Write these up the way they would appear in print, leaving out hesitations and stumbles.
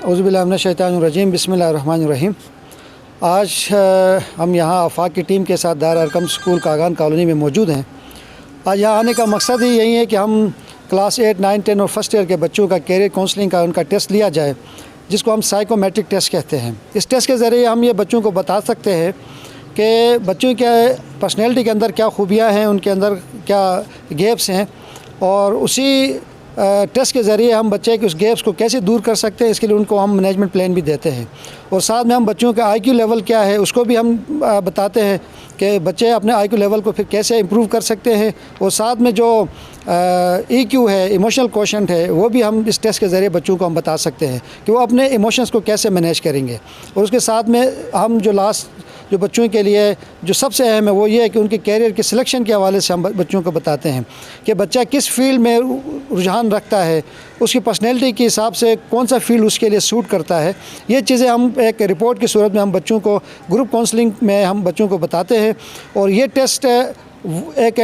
औज़ुबिल्लाहि मिनश्शैतानिर्रजीम बिस्मिल्लाहिर्रहमानिर्रहीम। आज हम यहाँ आफाक की टीम के साथ दार अरकम स्कूल कागान कॉलोनी में मौजूद हैं। आज यहाँ आने का मकसद ही यही है कि हम क्लास 8, 9, 10 और फर्स्ट ईयर के बच्चों का कैरियर काउंसलिंग का उनका टेस्ट लिया जाए, जिसको हम साइकोमेट्रिक टेस्ट कहते हैं। इस टेस्ट के ज़रिए हम ये बच्चों को बता सकते हैं कि बच्चों के पर्सनैलिटी के अंदर क्या खूबियाँ हैं, उनके अंदर क्या गैप्स हैं, और उसी टेस्ट के ज़रिए हम बच्चे के उस गैप्स को कैसे दूर कर सकते हैं, इसके लिए उनको हम मैनेजमेंट प्लान भी देते हैं। और साथ में हम बच्चों का आईक्यू लेवल क्या है उसको भी हम बताते हैं कि बच्चे अपने आईक्यू लेवल को फिर कैसे इम्प्रूव कर सकते हैं। और साथ में जो ईक्यू है, इमोशनल कोशेंट है, वो भी हम इस टेस्ट के ज़रिए बच्चों को हम बता सकते हैं कि वो अपने इमोशंस को कैसे मैनेज करेंगे। और उसके साथ में हम जो बच्चों के लिए जो सबसे अहम है वो ये है कि उनके कैरियर के सिलेक्शन के हवाले से हम बच्चों को बताते हैं कि बच्चा किस फील्ड में रुझान रखता है, उसकी पर्सनैलिटी के हिसाब से कौन सा फील्ड उसके लिए सूट करता है। ये चीज़ें हम एक रिपोर्ट की सूरत में हम बच्चों को ग्रुप काउंसलिंग में हम बच्चों को बताते हैं। और ये टेस्ट एक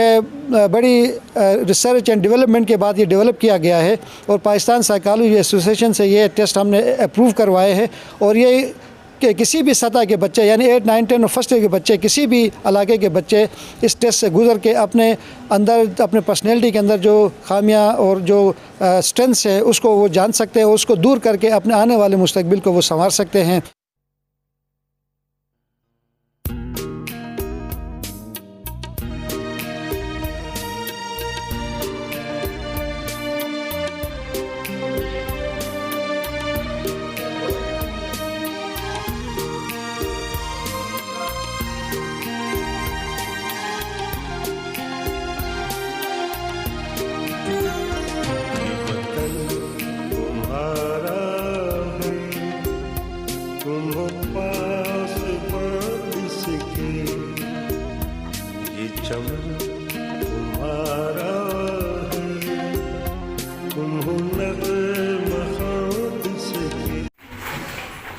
बड़ी रिसर्च एंड डेवलपमेंट के बाद ये डेवलप किया गया है और पाकिस्तान साइकोलॉजी एसोसिएशन से ये टेस्ट हमने अप्रूव करवाए हैं। और ये कि किसी भी सतह के बच्चे यानी 8, 9, 10 और फर्स्ट ईयर के बच्चे, किसी भी इलाके के बच्चे इस टेस्ट से गुजर के अपने अंदर, अपने पर्सनैलिटी के अंदर जो खामियां और जो स्ट्रेंथ्स है उसको वो जान सकते हैं, उसको दूर करके अपने आने वाले मुस्तकबिल को वो संवार सकते हैं।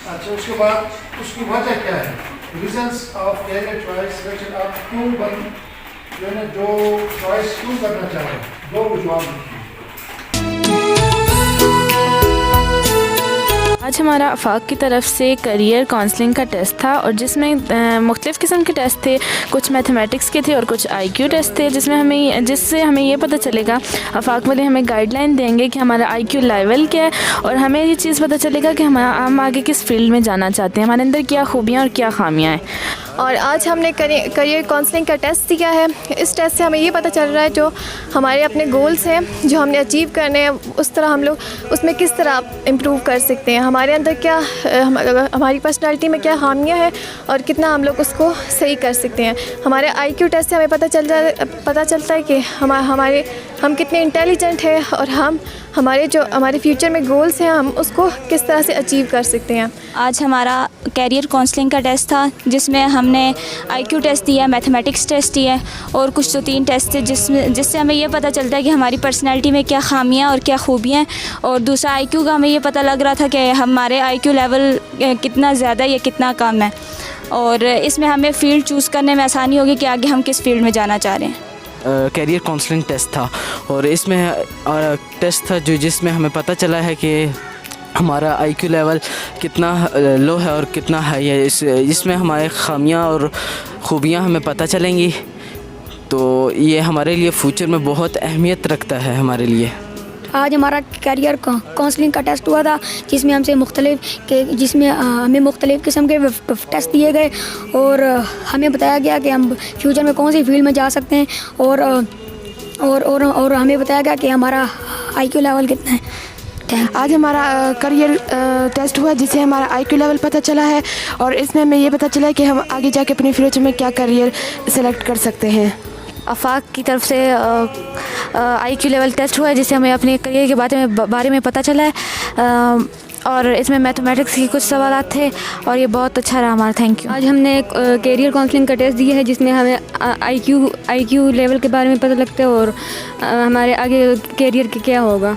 अच्छा, उसके बाद उसकी वजह क्या है, reasons of career choice selection, आप क्यों जो चॉइस क्यों करना चाह रहे हैं, दो जवाब। आज हमारा आफाक की तरफ से करियर काउंसलिंग का टेस्ट था और जिसमें मुख्तलिफ़ किस्म के टेस्ट थे, कुछ मैथमेटिक्स के थे और कुछ आईक्यू टेस्ट थे, जिससे हमें ये पता चलेगा, आफाक वाले हमें गाइडलाइन देंगे कि हमारा आईक्यू लेवल क्या है और हमें ये चीज़ पता चलेगा कि हम आगे किस फील्ड में जाना चाहते हैं, हमारे अंदर क्या खूबियाँ और क्या खामियाँ हैं। और आज हमने करियर काउंसलिंग का टेस्ट दिया है। इस टेस्ट से हमें ये पता चल रहा है जो हमारे अपने गोल्स हैं, जो हमने अचीव करने हैं, उस तरह हम लोग उसमें किस तरह इम्प्रूव कर सकते हैं, हमारे अंदर क्या हमारी पर्सनैलिटी में क्या खामियां हैं और कितना हम लोग उसको सही कर सकते हैं। हमारे आईक्यू टेस्ट से हमें पता चलता है कि हम कितने इंटेलिजेंट हैं और हमारे फ्यूचर में गोल्स हैं, हम उसको किस तरह से अचीव कर सकते हैं। आज हमारा कैरियर काउंसलिंग का टेस्ट था जिसमें हमने आईक्यू टेस्ट दिया, मैथमेटिक्स टेस्ट दिया और कुछ 3 टेस्ट थे जिससे हमें ये पता चलता है कि हमारी पर्सनैलिटी में क्या खामियां और क्या खूबियाँ हैं। और दूसरा आईक्यू का हमें ये पता लग रहा था कि हमारे आईक्यू लेवल कितना ज़्यादा या कितना कम है और इसमें हमें फ़ील्ड चूज़ करने में आसानी होगी कि आगे हम किस फील्ड में जाना चाह रहे हैं। कैरियर काउंसलिंग टेस्ट था और इसमें टेस्ट था जिसमें हमें पता चला है कि हमारा आईक्यू लेवल कितना लो है और कितना हाई है। इसमें हमारे खामियां और खूबियां हमें पता चलेंगी, तो ये हमारे लिए फ्यूचर में बहुत अहमियत रखता है हमारे लिए। आज हमारा कैरियर काउंसलिंग का टेस्ट हुआ था जिसमें हमें मुख्तलिफ़ किस्म के टेस्ट दिए गए और हमें बताया गया कि हम फ्यूचर में कौन सी फील्ड में जा सकते हैं और हमें बताया गया कि हमारा आईक्यू लेवल कितना है। आज हमारा करियर टेस्ट हुआ जिससे हमारा आईक्यू लेवल पता चला है और इसमें हमें ये पता चला है कि हम आगे जाके अपने फ्यूचर में क्या करियर सेलेक्ट कर सकते हैं। आफाक की तरफ से आईक्यू लेवल टेस्ट हुआ है जिससे हमें अपने करियर के बारे में पता चला है और इसमें मैथमेटिक्स के कुछ सवाल थे और ये बहुत अच्छा रहा हमारा। Thank you. आज हमने कैरियर काउंसलिंग का टेस्ट दिया है जिसमें हमें आईक्यू लेवल के बारे में पता लगता है और हमारे आगे कैरियर के क्या होगा।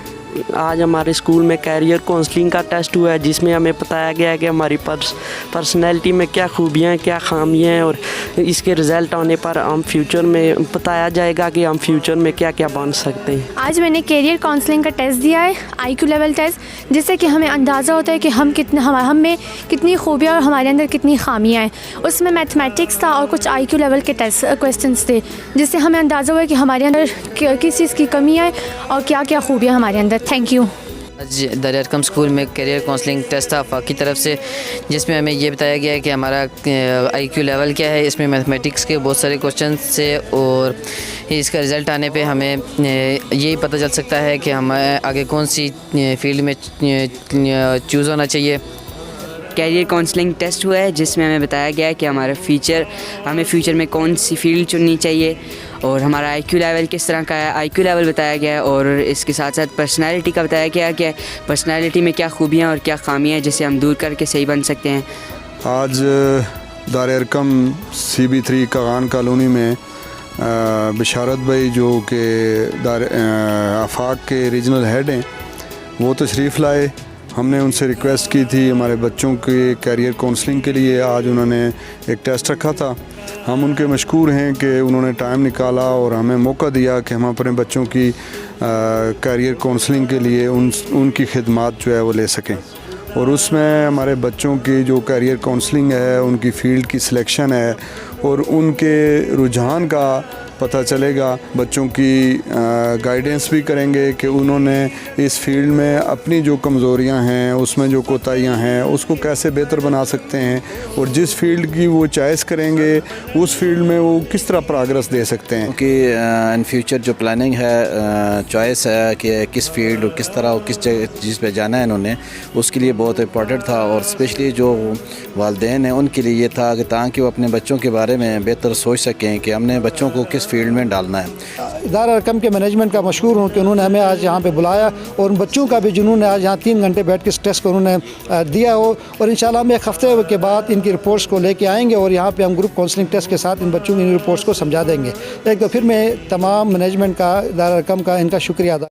आज हमारे स्कूल में कैरियर काउंसलिंग का टेस्ट हुआ है, जिसमें हमें बताया गया है कि हमारी पर्सनैलिटी में क्या खूबियाँ हैं, क्या खामियाँ हैं, और इसके रिज़ल्ट आने पर हम फ्यूचर में बताया जाएगा कि हम फ्यूचर में क्या क्या बन सकते हैं। आज मैंने कैरियर काउंसलिंग का टेस्ट दिया है, IQ लेवल टेस्ट, जिससे कि हमें अंदाज़ा होता है कि हम में कितनी खूबियाँ और हमारे अंदर कितनी खामियाँ हैं। उसमें मैथमेटिक्स था और कुछ IQ लेवल के टेस्ट क्वेश्चंस थे, जिससे हमें अंदाज़ा हुआ कि हमारे अंदर किस चीज़ की कमी है और क्या क्या खूबियाँ हमारे अंदर। Thank you. आज दार अरकम स्कूल में करियर काउंसलिंग टेस्ट था आफाक की तरफ से, जिसमें हमें ये बताया गया है कि हमारा IQ लेवल क्या है। इसमें मैथमेटिक्स के बहुत सारे क्वेश्चन थे और इसका रिज़ल्ट आने पे हमें यही पता चल सकता है कि हमें आगे कौन सी फील्ड में चूज़ होना चाहिए। कैरियर काउंसलिंग टेस्ट हुआ है, जिसमें हमें बताया गया है कि हमें फ्यूचर में कौन सी फील्ड चुननी चाहिए और हमारा IQ लेवल किस तरह का है, IQ लेवल बताया गया है। और इसके साथ साथ पर्सनालिटी का बताया गया है कि पर्सनालिटी में क्या खूबियाँ और क्या खामियाँ हैं, जिसे हम दूर करके सही बन सकते हैं। आज दार अरकम CB3 कागान कॉलोनी में बिशारत भाई, जो कि आफाक के रीजनल हेड हैं, वो तशरीफ़ लाए। हमने उनसे रिक्वेस्ट की थी हमारे बच्चों के कैरियर काउंसलिंग के लिए। आज उन्होंने एक टेस्ट रखा था। हम उनके मशकूर हैं कि उन्होंने टाइम निकाला और हमें मौका दिया कि हम अपने बच्चों की कैरियर काउंसलिंग के लिए उनकी खिदमात जो है वो ले सकें। और उसमें हमारे बच्चों की जो कैरियर काउंसलिंग है, उनकी फ़ील्ड की सिलेक्शन है और उनके रुझान का पता चलेगा। बच्चों की गाइडेंस भी करेंगे कि उन्होंने इस फील्ड में अपनी जो कमज़ोरियां हैं, उसमें जो कोताहियां हैं, उसको कैसे बेहतर बना सकते हैं, और जिस फील्ड की वो चॉइस करेंगे उस फील्ड में वो किस तरह प्रोग्रेस दे सकते हैं। कि इन फ्यूचर जो प्लानिंग है, चॉइस है कि किस फील्ड और किस तरह और किस चीज़ पे जाना है इन्होंने, उसके लिए बहुत इम्पोर्टेंट था। और स्पेशली जो वालिदैन हैं उनके लिए ये था कि ताकि वो अपने बच्चों के बारे में बेहतर सोच सकें कि हमने बच्चों को किस फील्ड में डालना है। दार अरकम के मैनेजमेंट का मशहूर हूँ कि उन्होंने हमें आज यहाँ पे बुलाया और उन बच्चों का भी जिन्होंने आज यहाँ 3 घंटे बैठ के इस टेस्ट को उन्होंने दिया हो। और इंशाल्लाह हम 1 हफ्ते के बाद इनकी रिपोर्ट्स को लेके आएंगे और यहाँ पे हम ग्रुप काउंसलिंग टेस्ट के साथ इन बच्चों की रिपोर्ट्स को समझा देंगे। एक तो फिर मैं तमाम मैनेजमेंट का, दार अरकम का, इनका शुक्रिया अदा